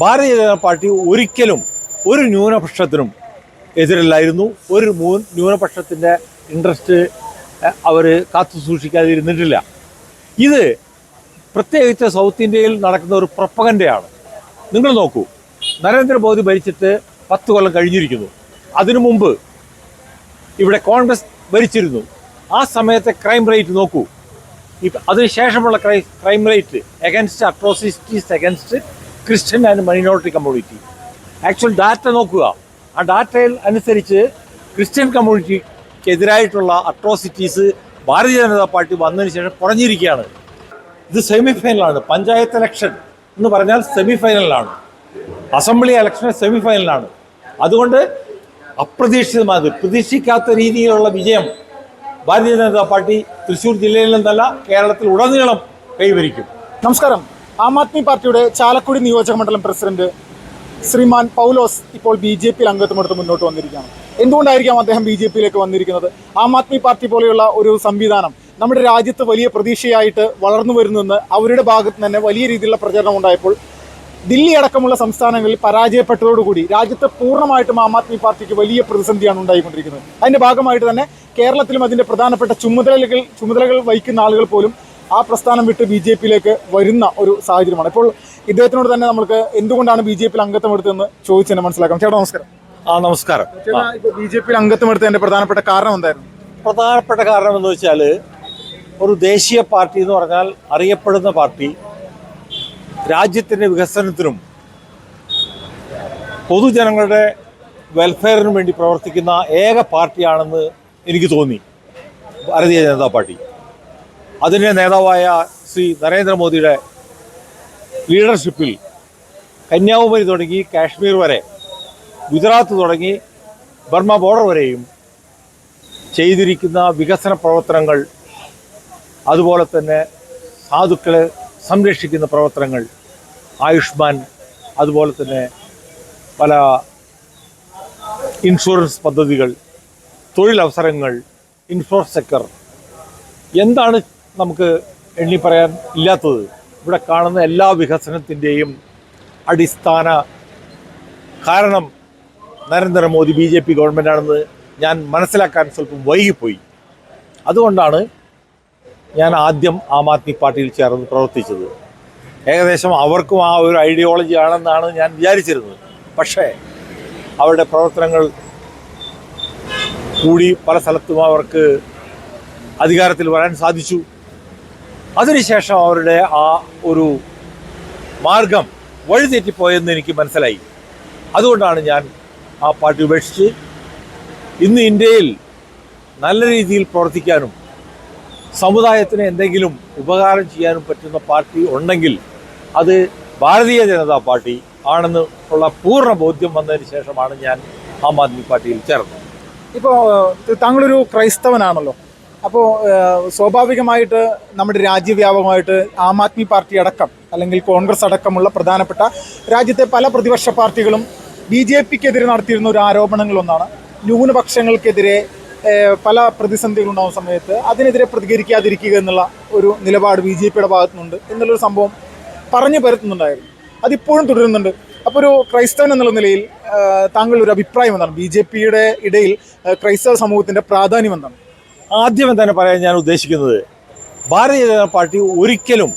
Bharatiya Janata party ഒരിക്കലും ഒരു ന്യൂനപക്ഷത്തിനും എതിരല്ലായിരുന്നു. ഒരു ന്യൂനപക്ഷത്തിൻ്റെ ഇൻട്രസ്റ്റ് അവർ കാത്തു സൂക്ഷിക്കാതിരുന്നിട്ടില്ല. ഇത് പ്രത്യേകിച്ച് സൗത്ത് ഇന്ത്യയിൽ നടക്കുന്ന ഒരു പ്രൊപ്പഗൻഡയാണ്. നിങ്ങൾ നോക്കൂ, നരേന്ദ്രമോദി ഭരിച്ചിട്ട് 10 കൊല്ലം കഴിഞ്ഞിരിക്കുന്നു. അതിനു മുമ്പ് ഇവിടെ കോൺഗ്രസ് ഭരിച്ചിരുന്നു. ആ സമയത്തെ ക്രൈം റേറ്റ് നോക്കൂ. അതിനുശേഷമുള്ള crime rate against atrocities against Christian and minority community. Actual data നോക്കുക. ആ ഡാറ്റയിൽ അനുസരിച്ച് Christian കമ്മ്യൂണിറ്റിക്കെതിരായിട്ടുള്ള atrocities Bharatiya Janata party വന്നതിന് ശേഷം കുറഞ്ഞിരിക്കുകയാണ്. ഇത് സെമി ഫൈനലാണ്. പഞ്ചായത്ത് ഇലക്ഷൻ എന്ന് പറഞ്ഞാൽ സെമി ഫൈനലിലാണ്. അസംബ്ലി ഇലക്ഷൻ സെമി ഫൈനലാണ്. അതുകൊണ്ട് അപ്രതീക്ഷിതമായത്, പ്രതീക്ഷിക്കാത്ത രീതിയിലുള്ള വിജയം ഭാരതീയ ജനതാ പാർട്ടി തൃശ്ശൂർ ജില്ലയിൽ നിന്നല്ല കേരളത്തിൽ ഉടനീളം കൈവരിക്കും. നമസ്കാരം. ആം ആദ്മി പാർട്ടിയുടെ ചാലക്കുടി നിയോജക മണ്ഡലം പ്രസിഡന്റ് ശ്രീമാൻ പൗലോസ് ഇപ്പോൾ BJP അംഗത്വമെടുത്ത് മുന്നോട്ട് വന്നിരിക്കുകയാണ്. എന്തുകൊണ്ടായിരിക്കാം അദ്ദേഹം BJPയിലേക്ക് വന്നിരിക്കുന്നത്? ആം ആദ്മി പാർട്ടി പോലെയുള്ള ഒരു സംവിധാനം നമ്മുടെ രാജ്യത്ത് വലിയ പ്രതീക്ഷയായിട്ട് വളർന്നു വരുന്നുവെന്ന് അവരുടെ ഭാഗത്ത് തന്നെ വലിയ രീതിയിലുള്ള പ്രചരണം ഉണ്ടായപ്പോൾ ദില്ലി അടക്കമുള്ള സംസ്ഥാനങ്ങളിൽ പരാജയപ്പെട്ടതോടുകൂടി രാജ്യത്ത് പൂർണ്ണമായിട്ടും ആം ആദ്മി പാർട്ടിക്ക് വലിയ പ്രതിസന്ധിയാണ് ഉണ്ടായിക്കൊണ്ടിരിക്കുന്നത്. അതിൻ്റെ ഭാഗമായിട്ട് തന്നെ കേരളത്തിലും അതിൻ്റെ പ്രധാനപ്പെട്ട ചുമതലകൾ വഹിക്കുന്ന ആളുകൾ പോലും ആ പ്രസ്ഥാനം വിട്ട് BJPയിലേക്ക് വരുന്ന ഒരു സാഹചര്യമാണ്. ഇപ്പോൾ ഇദ്ദേഹത്തിനോട് തന്നെ നമുക്ക് എന്തുകൊണ്ടാണ് BJPയിൽ അംഗത്വം എടുത്തതെന്ന് ചോദിച്ചു തന്നെ മനസ്സിലാക്കാം. ചേട്ടാ നമസ്കാരം. നമസ്കാരം. ചേട്ടാ, ഇപ്പോൾ BJPയിൽ അംഗത്വം എടുത്തതിൻ്റെ പ്രധാനപ്പെട്ട കാരണം എന്തായിരുന്നു? പ്രധാനപ്പെട്ട കാരണം എന്ന് വെച്ചാൽ, ഒരു ദേശീയ പാർട്ടി എന്ന് പറഞ്ഞാൽ അറിയപ്പെടുന്ന പാർട്ടി രാജ്യത്തിൻ്റെ വികസനത്തിനും പൊതുജനങ്ങളുടെ വെൽഫെയറിനും വേണ്ടി പ്രവർത്തിക്കുന്ന ഏക പാർട്ടിയാണെന്ന് എനിക്ക് തോന്നി ഭാരതീയ ജനതാ പാർട്ടി. അതിൻ്റെ നേതാവായ ശ്രീ നരേന്ദ്രമോദിയുടെ ലീഡർഷിപ്പിൽ കന്യാകുമാരി തുടങ്ങി കാശ്മീർ വരെ, ഗുജറാത്ത് തുടങ്ങി ബർമ ബോർഡർ വരെയും ചെയ്തിരിക്കുന്ന വികസന പ്രവർത്തനങ്ങൾ, അതുപോലെ തന്നെ സാധുക്കളെ സംരക്ഷിക്കുന്ന പ്രവർത്തനങ്ങൾ, ആയുഷ്മാൻ, അതുപോലെ തന്നെ പല ഇൻഷുറൻസ് പദ്ധതികൾ, തൊഴിലവസരങ്ങൾ, ഇൻഫ്രാസ്ട്രക്ചർ, എന്താണ് നമുക്ക് എണ്ണി പറയാൻ ഇല്ലാത്തത്? ഇവിടെ കാണുന്ന എല്ലാ വികസനത്തിൻ്റെയും അടിസ്ഥാന കാരണം നരേന്ദ്രമോദി BJP ഗവൺമെൻറ്റാണെന്ന് ഞാൻ മനസ്സിലാക്കാൻ സ്വല്പം വൈകിപ്പോയി. അതുകൊണ്ടാണ് ഞാൻ ആദ്യം ആം ആദ്മി പാർട്ടിയിൽ ചേർന്ന് പ്രവർത്തിച്ചത്. ഏകദേശം അവർക്കും ആ ഒരു ഐഡിയോളജി ആണെന്നാണ് ഞാൻ വിചാരിച്ചിരുന്നത്. പക്ഷേ അവരുടെ പ്രവർത്തനങ്ങൾ കൂടി പല സ്ഥലത്തും അവർക്ക് അധികാരത്തിൽ വരാൻ സാധിച്ചു. അതിനുശേഷം അവരുടെ ആ ഒരു മാർഗം വഴിതെറ്റിപ്പോയെന്ന് എനിക്ക് മനസ്സിലായി. അതുകൊണ്ടാണ് ഞാൻ ആ പാർട്ടി ഉപേക്ഷിച്ച് ഇന്ന് ഇന്ത്യയിൽ നല്ല രീതിയിൽ പ്രവർത്തിക്കാനും സമുദായത്തിന് എന്തെങ്കിലും ഉപകാരം ചെയ്യാനും പറ്റുന്ന പാർട്ടി ഉണ്ടെങ്കിൽ അത് ഭാരതീയ ജനതാ പാർട്ടി ആണെന്ന് ഉള്ള പൂർണ്ണ ബോധ്യം വന്നതിന് ശേഷമാണ് ഞാൻ ആം ആദ്മി പാർട്ടിയിൽ ചേർന്നത്. ഇപ്പോൾ താങ്കളൊരു ക്രൈസ്തവനാണല്ലോ. അപ്പോൾ സ്വാഭാവികമായിട്ട് നമ്മുടെ രാജ്യവ്യാപകമായിട്ട് ആം ആദ്മി പാർട്ടി അടക്കം അല്ലെങ്കിൽ കോൺഗ്രസ് അടക്കമുള്ള പ്രധാനപ്പെട്ട രാജ്യത്തെ പല പ്രതിപക്ഷ പാർട്ടികളും BJPക്കെതിരെ നടത്തിയിരുന്ന ഒരു ആരോപണങ്ങളൊന്നാണ് ന്യൂനപക്ഷങ്ങൾക്കെതിരെ പല പ്രതിസന്ധികളുണ്ടാകുന്ന സമയത്ത് അതിനെതിരെ പ്രതികരിക്കാതിരിക്കുക എന്നുള്ള ഒരു നിലപാട് BJPയുടെ ഭാഗത്തുനിന്നുണ്ട് എന്നുള്ളൊരു സംഭവം പറഞ്ഞു പരത്തുന്നുണ്ടായിരുന്നു. അതിപ്പോഴും തുടരുന്നുണ്ട്. അപ്പോൾ ഒരു ക്രൈസ്തവൻ എന്നുള്ള നിലയിൽ താങ്കളുടെ ഒരു അഭിപ്രായം എന്താണ്? BJPയുടെ ഇടയിൽ ക്രൈസ്തവ സമൂഹത്തിൻ്റെ പ്രാധാന്യം എന്താണ്? ആദ്യം തന്നെ പറയാൻ ഞാൻ ഉദ്ദേശിക്കുന്നത്, ഭാരതീയ ജനതാ പാർട്ടി ഒരിക്കലും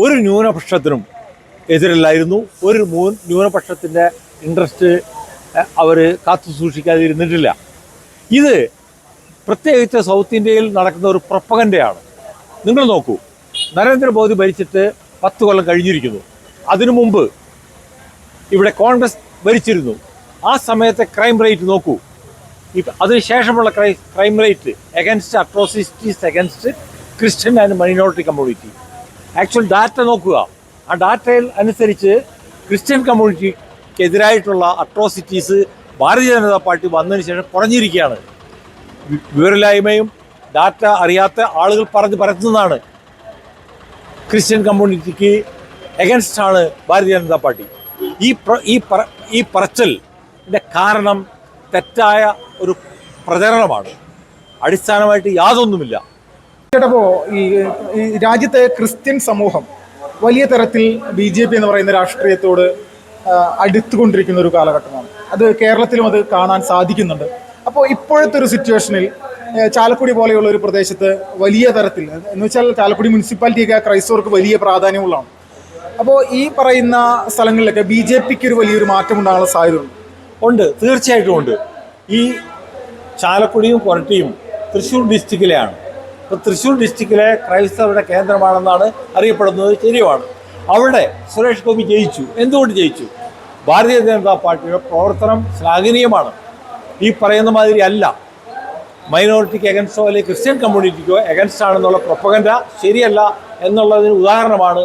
ഒരു ന്യൂനപക്ഷത്തിനും എതിരല്ലായിരുന്നു. ഒരു ന്യൂനപക്ഷത്തിൻ്റെ ഇൻട്രസ്റ്റ് അവർ കാത്തു സൂക്ഷിക്കാതിരുന്നിട്ടില്ല. ഇത് പ്രത്യേകിച്ച് സൗത്ത് ഇന്ത്യയിൽ നടക്കുന്ന ഒരു പ്രൊപ്പഗൻഡയാണ്. നിങ്ങൾ നോക്കൂ, നരേന്ദ്രമോദി ഭരിച്ചിട്ട് 10 കൊല്ലം കഴിഞ്ഞിരിക്കുന്നു. അതിനു മുമ്പ് ഇവിടെ കോൺഗ്രസ് ഭരിച്ചിരുന്നു. ആ സമയത്തെ ക്രൈം റേറ്റ് നോക്കൂ. അതിനുശേഷമുള്ള crime rate against atrocities against Christian and minority community. Actual data നോക്കുക. ആ ഡാറ്റയിൽ അനുസരിച്ച് Christian കമ്മ്യൂണിറ്റിക്കെതിരായിട്ടുള്ള atrocities Bharatiya Janata party വന്നതിന് ശേഷം കുറഞ്ഞിരിക്കുകയാണ്. വിവരമില്ലായ്മയും ഡാറ്റ അറിയാത്ത ആളുകൾ പറഞ്ഞ് പരത്തുന്നതാണ്. Christian കമ്മ്യൂണിറ്റിക്ക് എഗൻസ്റ്റാണ് Bharatiya Janata party. ഈ പറച്ചിലിൻ്റെ കാരണം തെറ്റായ ഒരു പ്രചരണമാണ്. അടിസ്ഥാനമായിട്ട് യാതൊന്നുമില്ല. ചേട്ടപ്പോൾ ഈ രാജ്യത്തെ ക്രിസ്ത്യൻ സമൂഹം വലിയ തരത്തിൽ BJP എന്ന് പറയുന്ന രാഷ്ട്രീയത്തോട് അടുത്തുകൊണ്ടിരിക്കുന്ന ഒരു കാലഘട്ടമാണ്. അത് കേരളത്തിലും അത് കാണാൻ സാധിക്കുന്നുണ്ട്. അപ്പോൾ ഇപ്പോഴത്തെ ഒരു സിറ്റുവേഷനിൽ ചാലക്കുടി പോലെയുള്ള ഒരു പ്രദേശത്ത് വലിയ തരത്തിൽ എന്ന് വെച്ചാൽ ചാലക്കുടി മുനിസിപ്പാലിറ്റിയൊക്കെ ക്രൈസ്തവർക്ക് വലിയ പ്രാധാന്യമുള്ളതാണ്. അപ്പോൾ ഈ പറയുന്ന സ്ഥലങ്ങളിലൊക്കെ BJPക്ക് ഒരു വലിയൊരു മാറ്റം ഉണ്ടാകാനുള്ള സാധ്യതയുണ്ട്. ഉണ്ട്, തീർച്ചയായിട്ടും ഉണ്ട്. ഈ ചാലക്കുടിയും കൊരട്ടിയും തൃശ്ശൂർ ഡിസ്ട്രിക്റ്റിലെയാണ്. ഇപ്പോൾ തൃശ്ശൂർ ഡിസ്ട്രിക്റ്റിലെ ക്രൈസ്തവരുടെ കേന്ദ്രമാണെന്നാണ് അറിയപ്പെടുന്നത്. ശരിയുമാണ്. അവിടെ സുരേഷ് ഗോപി ജയിച്ചു. എന്തുകൊണ്ട് ജയിച്ചു? ഭാരതീയ ജനതാ പാർട്ടിയുടെ പ്രവർത്തനം ശ്ലാഘനീയമാണ്. ഈ പറയുന്ന മാതിരി അല്ല മൈനോറിറ്റിക്ക് എഗൻസ്റ്റോ അല്ലെങ്കിൽ ക്രിസ്ത്യൻ കമ്മ്യൂണിറ്റിക്കോ എഗൻസ്റ്റ് ആണെന്നുള്ള പ്രൊപ്പഗൻഡ ശരിയല്ല എന്നുള്ളതിന് ഉദാഹരണമാണ്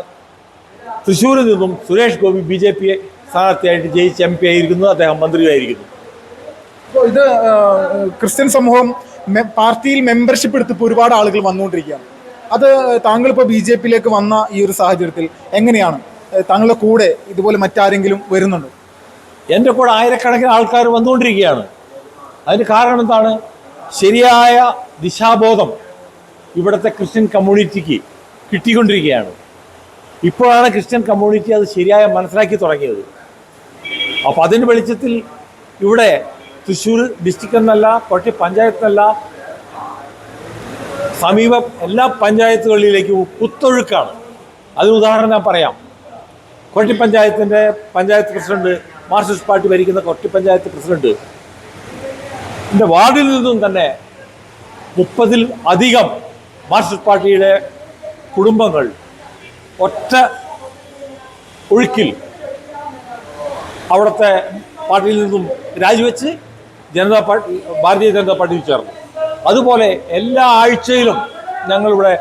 തൃശ്ശൂരിൽ നിന്നും സുരേഷ് ഗോപി BJP സ്ഥാനാർത്ഥിയായിട്ട് ജയിച്ച് MP ആയിരിക്കുന്നു. അദ്ദേഹം മന്ത്രിയായിരിക്കുന്നു. അപ്പോൾ ഇത് ക്രിസ്ത്യൻ സമൂഹം പാർട്ടിയിൽ മെമ്പർഷിപ്പ് എടുത്തപ്പോൾ ഒരുപാട് ആളുകൾ വന്നുകൊണ്ടിരിക്കുകയാണ്. അത് താങ്കളിപ്പോൾ BJPയിലേക്ക് വന്ന ഈ ഒരു സാഹചര്യത്തിൽ എങ്ങനെയാണ് താങ്കളുടെ കൂടെ ഇതുപോലെ മറ്റാരെങ്കിലും വരുന്നുണ്ടോ? എൻ്റെ കൂടെ ആയിരക്കണക്കിന് ആൾക്കാർ വന്നുകൊണ്ടിരിക്കുകയാണ്. അതിന് കാരണം എന്താണ്? ശരിയായ ദിശാബോധം ഇവിടുത്തെ ക്രിസ്ത്യൻ കമ്മ്യൂണിറ്റിക്ക് കിട്ടിക്കൊണ്ടിരിക്കുകയാണ്. ഇപ്പോഴാണ് ക്രിസ്ത്യൻ കമ്മ്യൂണിറ്റി അത് ശരിയായ മനസ്സിലാക്കി തുടങ്ങിയത്. അപ്പോൾ അതിൻ്റെ വെളിച്ചത്തിൽ ഇവിടെ തൃശ്ശൂർ ഡിസ്ട്രിക്റ്റ് എന്നല്ല, കൊച്ചി പഞ്ചായത്തെന്നല്ല, സമീപം എല്ലാ പഞ്ചായത്തുകളിലേക്കും കുത്തൊഴുക്കാണ്. അതിന് ഉദാഹരണം ഞാൻ പറയാം. കൊച്ചി പഞ്ചായത്തിൻ്റെ പഞ്ചായത്ത് പ്രസിഡന്റ്, മാർക്സിസ്റ്റ് പാർട്ടി ഭരിക്കുന്ന കൊച്ചി പഞ്ചായത്ത് പ്രസിഡന്റ് എൻ്റെ വാർഡിൽ നിന്നും തന്നെ 30-ൽ അധികം മാർക്സിസ്റ്റ് പാർട്ടിയുടെ കുടുംബങ്ങൾ ഒറ്റ ഒഴുക്കിൽ അവിടുത്തെ പാർട്ടിയിൽ നിന്നും രാജിവെച്ച് ഭാരതീയ ജനതാ പാർട്ടിയിൽ ചേർന്നു. അതുപോലെ എല്ലാ ആഴ്ചയിലും ഞങ്ങളിവിടെ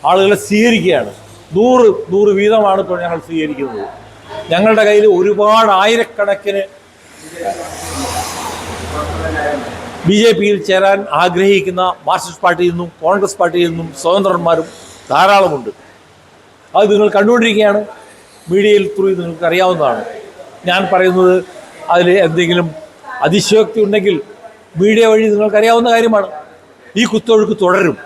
ആളുകളെ സ്വീകരിക്കുകയാണ്. 100 വീതമാണ് ഇപ്പോൾ ഞങ്ങൾ സ്വീകരിക്കുന്നത്. ഞങ്ങളുടെ കയ്യിൽ ഒരുപാട് ആയിരക്കണക്കിന് BJPയിൽ ചേരാൻ ആഗ്രഹിക്കുന്ന മാർക്സിസ്റ്റ് പാർട്ടിയിൽ നിന്നും കോൺഗ്രസ് പാർട്ടിയിൽ നിന്നും സ്വതന്ത്രന്മാരും ധാരാളമുണ്ട്. അത് നിങ്ങൾ കണ്ടുകൊണ്ടിരിക്കുകയാണ്. മീഡിയയിൽ ത്രൂ നിങ്ങൾക്ക് അറിയാവുന്നതാണ്. ഞാൻ പറയുന്നത് അതിൽ എന്തെങ്കിലും അതിശയോക്തി ഉണ്ടെങ്കിൽ മീഡിയ വഴി നിങ്ങൾക്കറിയാവുന്ന കാര്യമാണ്. ഈ കുത്തൊഴുക്ക് തുടരും.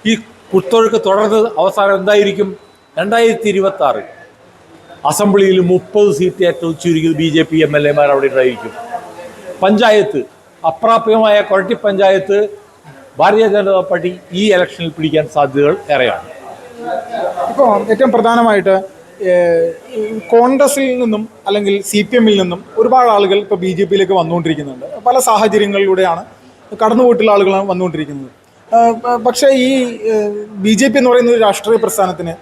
ഈ കുത്തൊഴുക്ക് തുടർന്നത് അവസാനം എന്തായിരിക്കും? 2026 അസംബ്ലിയിൽ 30 സീറ്റ് ഏറ്റവും ചുരുങ്ങിയത് BJP MLA അവിടെ ഉണ്ടായിരിക്കും. പഞ്ചായത്ത് അപ്രാപ്യമായ കൊരട്ടി പഞ്ചായത്ത് ഭാരതീയ ജനതാ പാർട്ടി ഈ ഇലക്ഷനിൽ പിടിക്കാൻ സാധ്യതകൾ ഏറെയാണ്. ഇപ്പോൾ ഏറ്റവും പ്രധാനമായിട്ട് കോൺഗ്രസിൽ നിന്നും അല്ലെങ്കിൽ CPMൽ നിന്നും ഒരുപാട് ആളുകൾ ഇപ്പോൾ BJPയിലേക്ക് വന്നുകൊണ്ടിരിക്കുന്നുണ്ട്. പല സാഹചര്യങ്ങളിലൂടെയാണ് കടന്നുപോയിട്ടുള്ള ആളുകളാണ് വന്നുകൊണ്ടിരിക്കുന്നത്. പക്ഷേ ഈ BJP എന്ന് പറയുന്ന ഒരു രാഷ്ട്രീയ പ്രസ്ഥാനത്തിന്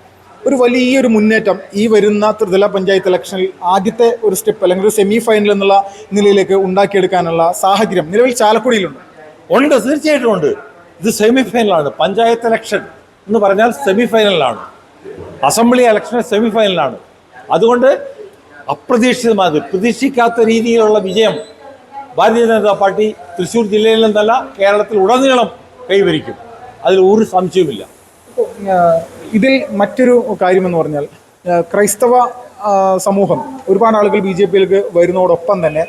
ഒരു വലിയൊരു മുന്നേറ്റം ഈ വരുന്ന ത്രിതല പഞ്ചായത്ത് ഇലക്ഷനിൽ ആദ്യത്തെ ഒരു സ്റ്റെപ്പ് അല്ലെങ്കിൽ ഒരു സെമി ഫൈനൽ എന്നുള്ള നിലയിലേക്ക് ഉണ്ടാക്കിയെടുക്കാനുള്ള സാഹചര്യം നിലവിൽ ചാലക്കുടിയിലുണ്ട്. ഉണ്ട്, തീർച്ചയായിട്ടും ഉണ്ട്. ഇത് സെമി ഫൈനലാണ്. പഞ്ചായത്ത് ഇലക്ഷൻ എന്ന് പറഞ്ഞാൽ സെമി ഫൈനലാണ്. അസംബ്ലി ഇലക്ഷൻ സെമി ഫൈനലാണ്. അതുകൊണ്ട് അപ്രതീക്ഷിതമായത് പ്രതീക്ഷിക്കാത്ത രീതിയിലുള്ള വിജയം ഭാരതീയ ജനതാ പാർട്ടി തൃശ്ശൂർ ജില്ലയിൽ നിന്നല്ല കേരളത്തിൽ ഉടനീളം കൈവരിക്കും. അതിൽ ഒരു സംശയവുമില്ല. ഇതിൽ മറ്റൊരു കാര്യമെന്ന് പറഞ്ഞാൽ ക്രൈസ്തവ സമൂഹം ഒരുപാട് ആളുകൾ BJPയിലേക്ക് വരുന്നതോടൊപ്പം തന്നെ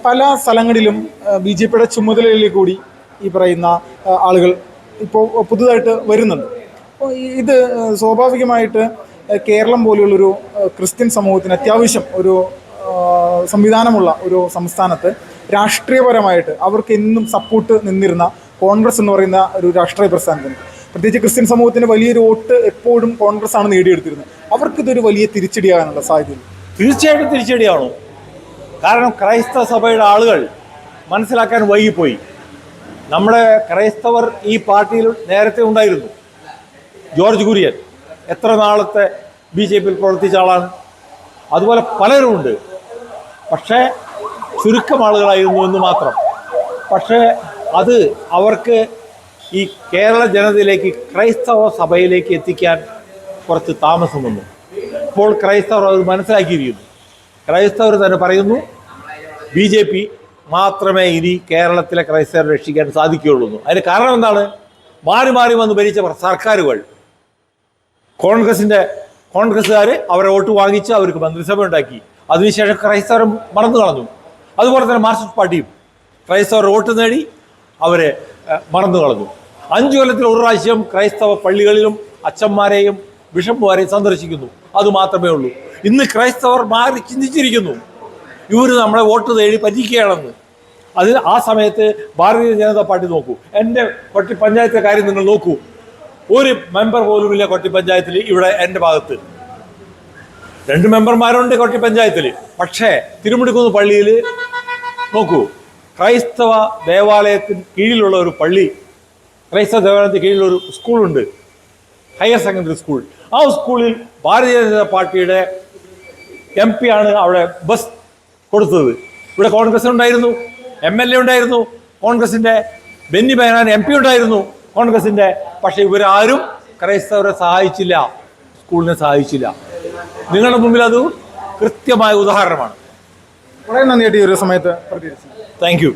പല സ്ഥലങ്ങളിലും BJPയുടെ ചുമതലയിലേക്ക് കൂടി ഈ പറയുന്ന ആളുകൾ ഇപ്പോൾ പുതുതായിട്ട് വരുന്നുണ്ട്. അപ്പോൾ ഇത് സ്വാഭാവികമായിട്ട് കേരളം പോലെയുള്ളൊരു ക്രിസ്ത്യൻ സമൂഹത്തിന് അത്യാവശ്യം ഒരു സംവിധാനമുള്ള ഒരു സംസ്ഥാനത്ത് രാഷ്ട്രീയപരമായിട്ട് അവർക്ക് എന്നും സപ്പോർട്ട് നിന്നിരുന്ന കോൺഗ്രസ് എന്ന് പറയുന്ന ഒരു രാഷ്ട്രീയ പ്രസ്ഥാനത്തിന്, പ്രത്യേകിച്ച് ക്രിസ്ത്യൻ സമൂഹത്തിന് വലിയൊരു വോട്ട് എപ്പോഴും കോൺഗ്രസ് ആണ് നേടിയെടുത്തിരുന്നത്. അവർക്കിതൊരു വലിയ തിരിച്ചടിയാകാനുള്ള സാധ്യത. തീർച്ചയായിട്ടും തിരിച്ചടിയാണോ? കാരണം ക്രൈസ്തവ സഭയുടെ ആളുകൾ മനസ്സിലാക്കാൻ വൈകിപ്പോയി. നമ്മുടെ ക്രൈസ്തവർ ഈ പാർട്ടിയിൽ നേരത്തെ ഉണ്ടായിരുന്നു. ജോർജ് കുര്യൻ എത്ര നാളത്തെ BJPയിൽ പ്രവർത്തിച്ച ആളാണ്. അതുപോലെ പലരുമുണ്ട്. പക്ഷേ ചുരുക്കം ആളുകളായിരുന്നു എന്ന് മാത്രം. പക്ഷേ അത് അവർക്ക് ഈ കേരള ജനതയിലേക്ക് ക്രൈസ്തവ സഭയിലേക്ക് എത്തിക്കാൻ കുറച്ച് താമസം വന്നു. ഇപ്പോൾ ക്രൈസ്തവർ അത് മനസ്സിലാക്കിയിരിക്കുന്നു. ക്രൈസ്തവർ തന്നെ പറയുന്നു BJP മാത്രമേ ഇനി കേരളത്തിലെ ക്രൈസ്തവരെ രക്ഷിക്കാൻ സാധിക്കുകയുള്ളൂ. അതിന് കാരണം എന്താണ്? മാറി മാറി വന്ന് ഭരിച്ച സർക്കാരുകൾ, കോൺഗ്രസ്സുകാർ അവരെ വോട്ട് വാങ്ങിച്ച് അവർക്ക് മന്ത്രിസഭ ഉണ്ടാക്കി. അതിനുശേഷം ക്രൈസ്തവർ മറന്നു കളഞ്ഞു. അതുപോലെ തന്നെ മാർക്സിസ്റ്റ് പാർട്ടിയും ക്രൈസ്തവർ വോട്ട് നേടി അവരെ മറന്നു കളഞ്ഞു. 5 കൊല്ലത്തിൽ ഒരു പ്രാവശ്യം ക്രൈസ്തവ പള്ളികളിലും അച്ഛന്മാരെയും ബിഷപ്പുമാരെയും സന്ദർശിക്കുന്നു. അതുമാത്രമേ ഉള്ളൂ. ഇന്ന് ക്രൈസ്തവർ മാറി ചിന്തിച്ചിരിക്കുന്നു. ഇവർ നമ്മളെ വോട്ട് തേടി പറ്റിക്കുകയാണെന്ന്. അതിൽ ആ സമയത്ത് ഭാരതീയ ജനതാ പാർട്ടി നോക്കൂ, എൻ്റെ കൊട്ടി പഞ്ചായത്തിലെ കാര്യം നിങ്ങൾ നോക്കൂ, ഒരു മെമ്പർ പോലുമില്ല കൊട്ടി പഞ്ചായത്തിൽ. ഇവിടെ എൻ്റെ ഭാഗത്ത് 2 മെമ്പർമാരുണ്ട് കൊട്ടി പഞ്ചായത്തിൽ. പക്ഷേ തിരുമുടിക്കുന്ന് പള്ളിയിൽ നോക്കൂ, ക്രൈസ്തവ ദേവാലയത്തിന് കീഴിലുള്ള ഒരു പള്ളി, ക്രൈസ്തവ ദേവാലയത്തിന് കീഴിലുള്ള ഒരു സ്കൂളുണ്ട്, ഹയർ സെക്കൻഡറി സ്കൂൾ. ആ സ്കൂളിൽ ഭാരതീയ ജനതാ പാർട്ടിയുടെ MP ആണ് അവിടെ ബസ് കൊടുത്തത്. ഇവിടെ കോൺഗ്രസിനുണ്ടായിരുന്നു, MLA ഉണ്ടായിരുന്നു കോൺഗ്രസിൻ്റെ, ബെന്നി ബെഹനാൻ MP ഉണ്ടായിരുന്നു കോൺഗ്രസിൻ്റെ. പക്ഷേ ഇവരാരും ക്രൈസ്തവരെ സഹായിച്ചില്ല, സ്കൂളിനെ സഹായിച്ചില്ല. നിങ്ങളുടെ മുമ്പിൽ അത് കൃത്യമായ ഉദാഹരണമാണ്. വളരെ നന്ദിയായിട്ട് ഈ ഒരു സമയത്ത് പ്രതികരിച്ചു. Thank you.